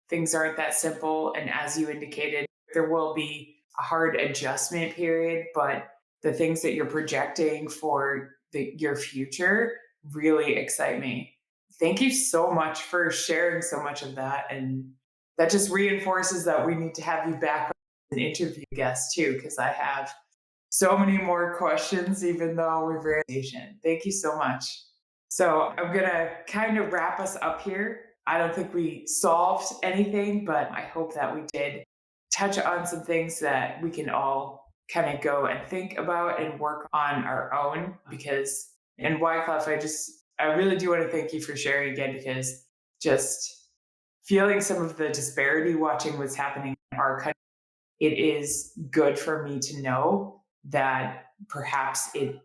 Things aren't that simple. And as you indicated, there will be a hard adjustment period, but the things that you're projecting for your future really excite me. Thank you so much for sharing so much of that. And that just reinforces that we need to have you back as an interview guest too, because I have so many more questions, even though we're very patient. Thank you so much. So I'm going to kind of wrap us up here. I don't think we solved anything, but I hope that we did touch on some things that we can all kind of go and think about and work on our own. Because in Wycliffe, I really do want to thank you for sharing again, because just feeling some of the disparity, watching what's happening in our country, it is good for me to know that perhaps it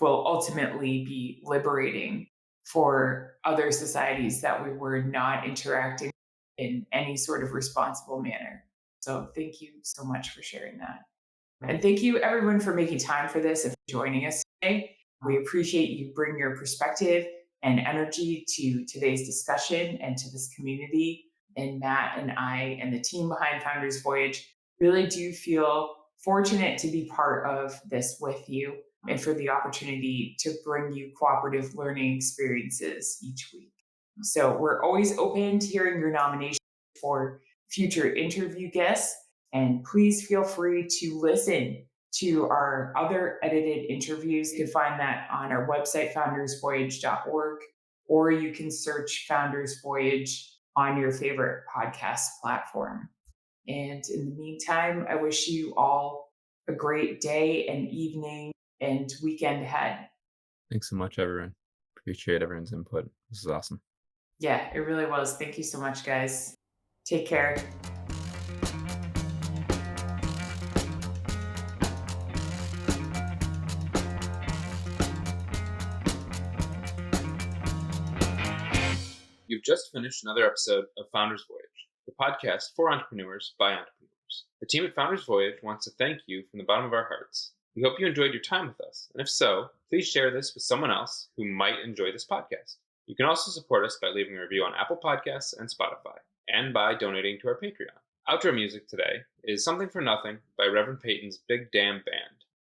will ultimately be liberating for other societies that we were not interacting in any sort of responsible manner. So thank you so much for sharing that. And thank you everyone for making time for this and for joining us today. We appreciate you bring your perspective and energy to today's discussion and to this community. And Matt and I and the team behind Founders Voyage really do feel fortunate to be part of this with you and for the opportunity to bring you cooperative learning experiences each week. So we're always open to hearing your nominations for future interview guests. And please feel free to listen to our other edited interviews. You can find that on our website, foundersvoyage.org, or you can search Founders Voyage on your favorite podcast platform. And in the meantime, I wish you all a great day and evening and weekend ahead. Thanks so much, everyone. Appreciate everyone's input. This is awesome. Yeah, it really was. Thank you so much, guys. Take care. You've just finished another episode of Founders Voyage, the podcast for entrepreneurs by entrepreneurs. The team at Founders Voyage wants to thank you from the bottom of our hearts. We hope you enjoyed your time with us, and if so, please share this with someone else who might enjoy this podcast. You can also support us by leaving a review on Apple Podcasts and Spotify, and by donating to our Patreon. Outro music today is Something for Nothing by Reverend Peyton's Big Damn Band.